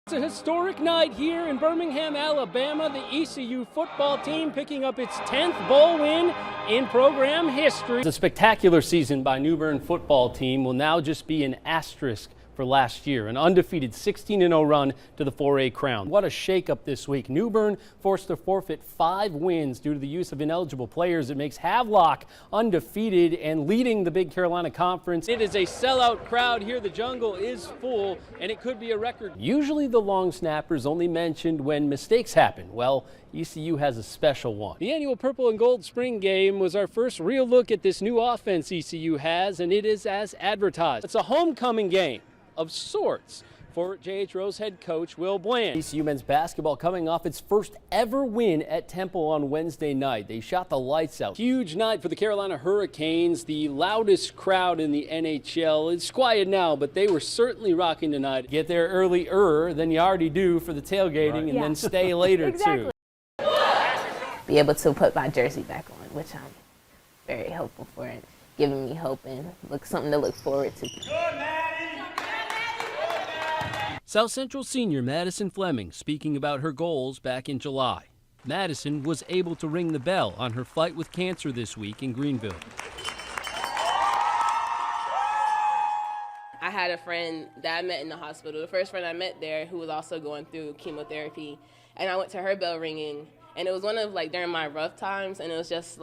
It's a historic night here in Birmingham, Alabama. The ECU football team picking up its 10th bowl win in program history. The spectacular season by New Bern football team will now just be an asterisk for last year, an undefeated 16-0 run to the 4A crown. What a shakeup this week. New Bern forced to forfeit 5 wins due to the use of ineligible players. It makes Havelock undefeated and leading the Big Carolina Conference. It is a sellout crowd here. The jungle is full, and it could be a record. Usually the long snappers only mentioned when mistakes happen. Well, ECU has a special one. The annual Purple and Gold Spring Game was our first real look at this new offense ECU has, and it is as advertised. It's a homecoming game of sorts for J.H. Rose head coach Will Bland. ECU men's basketball coming off its first ever win at Temple on Wednesday night. They shot the lights out. Huge night for the Carolina Hurricanes, the loudest crowd in the NHL. It's quiet now, but they were certainly rocking tonight. Get there earlier than you already do for the tailgating, and then stay later too. Be able to put my jersey back on, which I'm very hopeful for it, giving me hope and something to look forward to. South Central senior Madison Fleming speaking about her goals back in July. Madison was able to ring the bell on her fight with cancer this week in Greenville. I had a friend that I met in the hospital, the first friend I met there, who was also going through chemotherapy, and I went to her bell ringing, and it was one of during my rough times, and it was just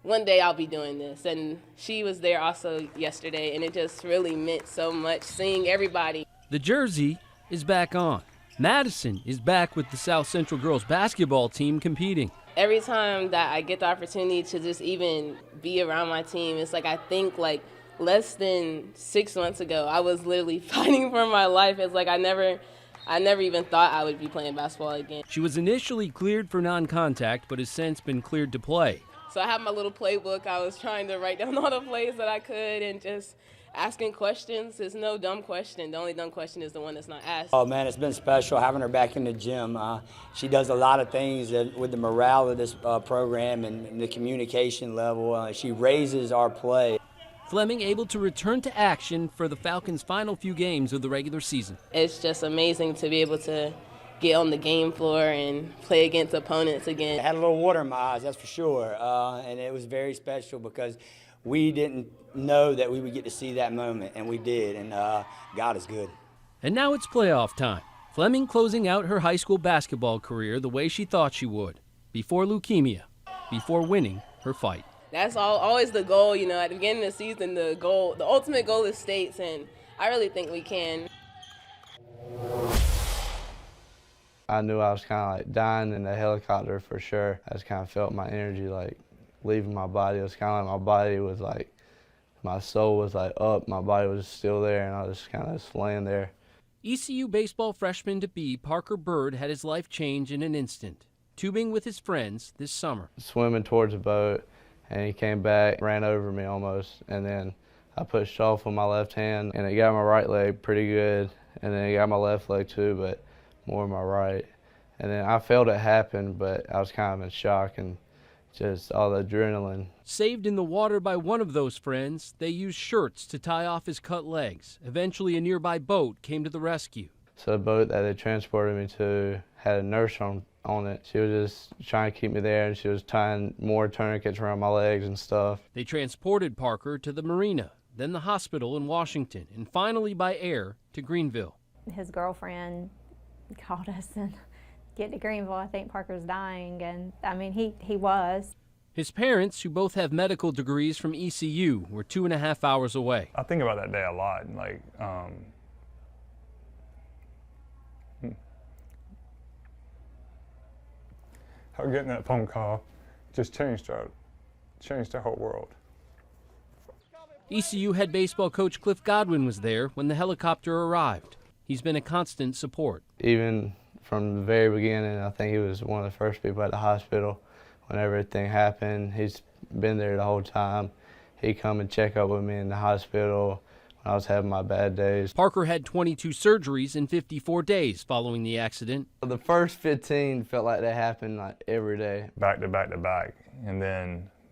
one day I'll be doing this. And she was there also yesterday, and it just really meant so much seeing everybody. The jersey is back on. Madison is back with the South Central girls basketball team competing. Every time that I get the opportunity to just even be around my team, it's I think less than 6 months ago, I was literally fighting for my life. It's I never even thought I would be playing basketball again. She was initially cleared for non-contact, but has since been cleared to play. So I have my little playbook. I was trying to write down all the plays that I could and just asking questions. There's no dumb question. The only dumb question is the one that's not asked. Oh man, it's been special having her back in the gym. She does a lot of things with the morale of this program and the communication level. She raises our play. Fleming able to return to action for the Falcons' final few games of the regular season. It's just amazing to be able to get on the game floor and play against opponents again. I had a little water in my eyes, that's for sure, and it was very special because we didn't know that we would get to see that moment, and we did, and God is good. And now it's playoff time. Fleming closing out her high school basketball career the way she thought she would, before leukemia, before winning her fight. That's always the goal, at the beginning of the season, the ultimate goal is states, and I really think we can. I knew I was kind of dying in the helicopter for sure. I just kind of felt my energy leaving my body. It was kind of my body was my soul was up, my body was still there, and I was just kind of laying there. ECU baseball freshman to be Parker Bird had his life change in an instant, tubing with his friends this summer. Swimming towards a boat, and he came back, ran over me almost, and then I pushed off with my left hand, and it got my right leg pretty good, and then it got my left leg too, but more my right. And then I felt it happen, but I was kind of in shock and just all the adrenaline. Saved in the water by one of those friends, they used shirts to tie off his cut legs. Eventually, a nearby boat came to the rescue. So the boat that they transported me to had a nurse on it. She was just trying to keep me there, and she was tying more tourniquets around my legs and stuff. They transported Parker to the marina, then the hospital in Washington, and finally by air to Greenville. His girlfriend called us and get to Greenville. I think Parker's dying, and I mean, he was. His parents, who both have medical degrees from ECU, were 2.5 hours away. I think about that day a lot. How getting that phone call just changed our whole world. ECU head baseball coach Cliff Godwin was there when the helicopter arrived. He's been a constant support. Even from the very beginning, I think he was one of the first people at the hospital when everything happened. He's been there the whole time. He'd come and check up with me in the hospital when I was having my bad days. Parker had 22 surgeries in 54 days following the accident. The first 15 felt like they happened every day. Back to back to back.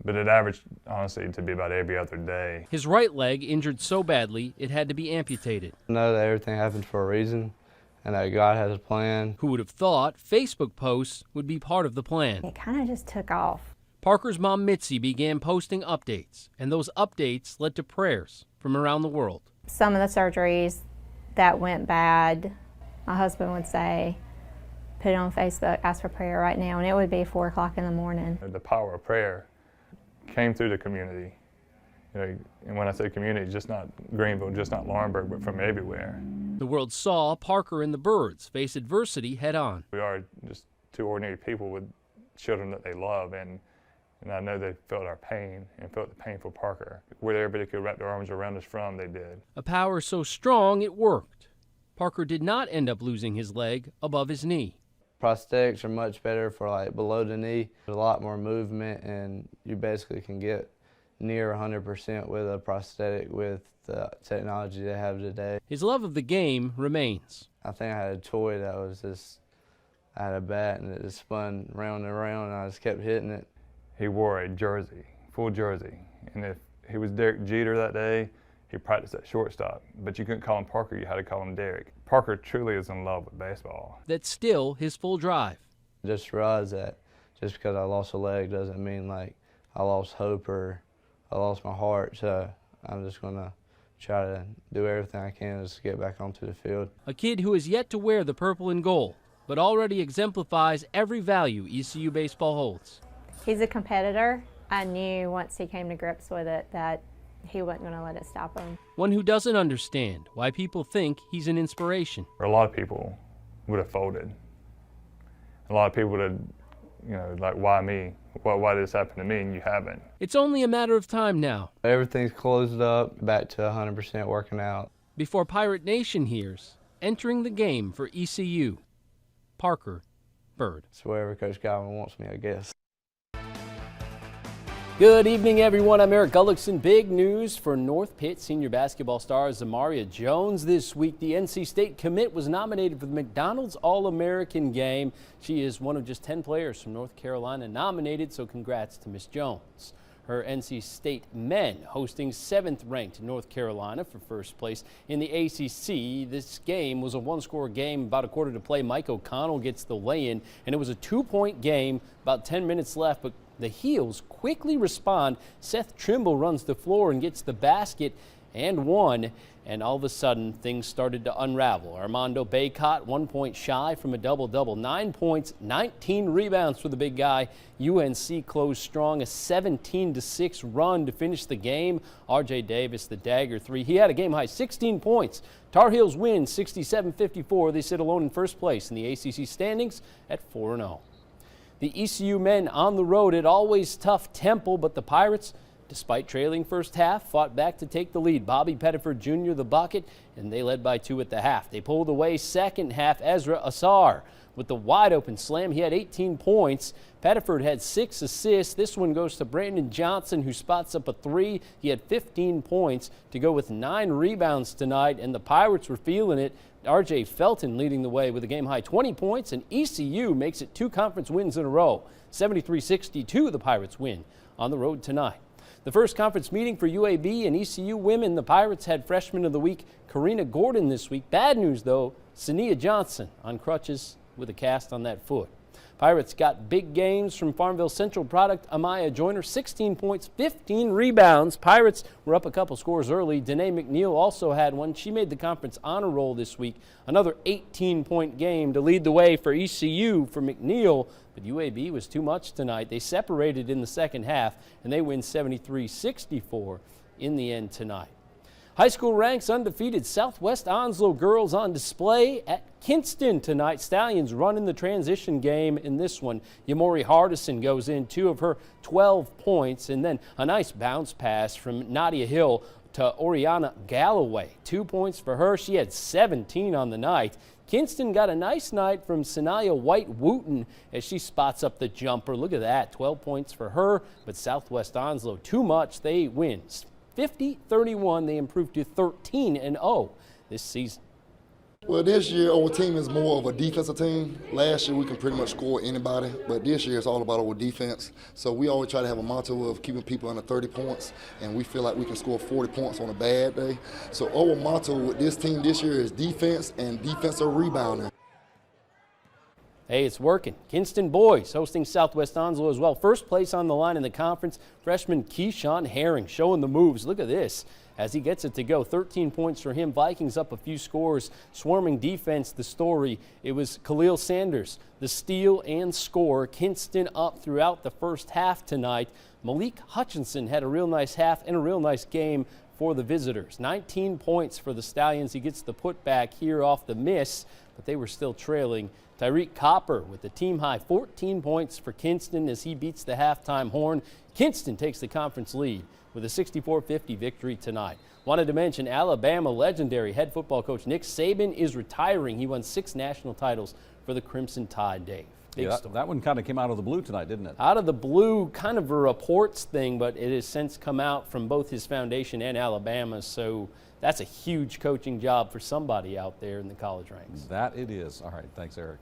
But it averaged, honestly, to be about every other day. His right leg injured so badly it had to be amputated. I know that everything happens for a reason, and that God has a plan. Who would have thought Facebook posts would be part of the plan? It kind of just took off. Parker's mom, Mitzi, began posting updates, and those updates led to prayers from around the world. Some of the surgeries that went bad, my husband would say, put it on Facebook, ask for prayer right now, and it would be 4 o'clock in the morning. The power of prayer came through the community. And when I say community, just not Greenville, just not Laurinburg, but from everywhere. The world saw Parker and the Birds face adversity head on. We are just two ordinary people with children that they love, and I know they felt our pain and felt the pain for Parker. Where everybody could wrap their arms around us from, they did. A power so strong it worked. Parker did not end up losing his leg above his knee. Prosthetics are much better for like below the knee. There's a lot more movement, and you basically can get near 100% with a prosthetic with the technology they have today. His love of the game remains. I think I had a toy that was just, I had a bat and it just spun round and round and I just kept hitting it. He wore a jersey, full jersey, and if he was Derek Jeter that day, he practiced at shortstop, but you couldn't call him Parker, you had to call him Derek. Parker truly is in love with baseball. That's still his full drive. Just realized that just because I lost a leg doesn't mean like I lost hope or I lost my heart, so I'm just going to try to do everything I can just to get back onto the field. A kid who has yet to wear the purple and gold, but already exemplifies every value ECU baseball holds. He's a competitor. I knew once he came to grips with it that he wasn't going to let it stop him. One who doesn't understand why people think he's an inspiration. A lot of people would have folded. A lot of people would have, like, why me? Why did this happen to me and you haven't? It's only a matter of time now. Everything's closed up, back to 100% working out. Before Pirate Nation hears, entering the game for ECU, Parker Bird. It's wherever Coach Godwin wants me, I guess. Good evening, everyone. I'm Eric Gullickson. Big news for North Pitt senior basketball star Zamaria Jones this week. The NC State commit was nominated for the McDonald's All-American game. She is one of just 10 players from North Carolina nominated, so congrats to Miss Jones. Her NC State men hosting 7th-ranked North Carolina for first place in the ACC. This game was a one-score game, about a quarter to play. Mike O'Connell gets the lay-in, and it was a 2-point game, about 10 minutes left, but the Heels quickly respond. Seth Trimble runs the floor and gets the basket and one, and all of a sudden things started to unravel. Armando Baycott 1 point shy from a double-double, 9 points, 19 rebounds for the big guy. UNC closed strong, a 17-6 run to finish the game. RJ Davis, the dagger three, he had a game high 16 points. Tar Heels win 67-54. They sit alone in first place in the ACC standings at 4-0. The ECU men on the road at always tough Temple, but the Pirates, despite trailing first half, fought back to take the lead. Bobby Pettiford Jr. the bucket, and they led by 2 at the half. They pulled away second half. Ezra Asar with the wide open slam. He had 18 points. Pettiford had 6 assists. This one goes to Brandon Johnson, who spots up a 3. He had 15 points to go with 9 rebounds tonight, and the Pirates were feeling it. R.J. Felton leading the way with a game-high 20 points, and ECU makes it 2 conference wins in a row. 73-62 the Pirates win on the road tonight. The first conference meeting for UAB and ECU women. The Pirates had Freshman of the Week Karina Gordon this week. Bad news, though, Sania Johnson on crutches with a cast on that foot. Pirates got big games from Farmville Central product Amaya Joyner, 16 points, 15 rebounds. Pirates were up a couple scores early. Danae McNeil also had one. She made the conference honor roll this week. Another 18-point game to lead the way for ECU for McNeil, but UAB was too much tonight. They separated in the second half, and they win 73-64 in the end tonight. High school ranks undefeated Southwest Onslow girls on display at Kinston tonight. Stallions running the transition game in this one. Yamori Hardison goes in 2 of her 12 points, and then a nice bounce pass from Nadia Hill to Oriana Galloway. 2 points for her. She had 17 on the night. Kinston got a nice night from Sanaya White-Wooten as she spots up the jumper. Look at that, 12 points for her, but Southwest Onslow too much. They win 50-31. They improved to 13-0 this season. Well, this year our team is more of a defensive team. Last year we can pretty much score anybody, but this year it's all about our defense. So we always try to have a motto of keeping people under 30 points, and we feel like we can score 40 points on a bad day. So our motto with this team this year is defense and defensive rebounding. Hey, it's working. Kinston boys hosting Southwest Onslow as well. First place on the line in the conference, freshman Keyshawn Herring showing the moves. Look at this as he gets it to go. 13 points for him. Vikings up a few scores. Swarming defense, the story. It was Khalil Sanders, the steal and score. Kinston up throughout the first half tonight. Malik Hutchinson had a real nice half and a real nice game for the visitors. 19 points for the Stallions. He gets the putback here off the miss, but they were still trailing. Tyreek Copper with the team high 14 points for Kinston as he beats the halftime horn. Kinston takes the conference lead with a 64-50 victory tonight. Wanted to mention Alabama legendary head football coach Nick Saban is retiring. He won 6 national titles for the Crimson Tide. Dave. Yeah, that one kind of came out of the blue tonight, didn't it? Out of the blue, kind of a reports thing, but it has since come out from both his foundation and Alabama, so that's a huge coaching job for somebody out there in the college ranks. That it is. All right, thanks, Eric.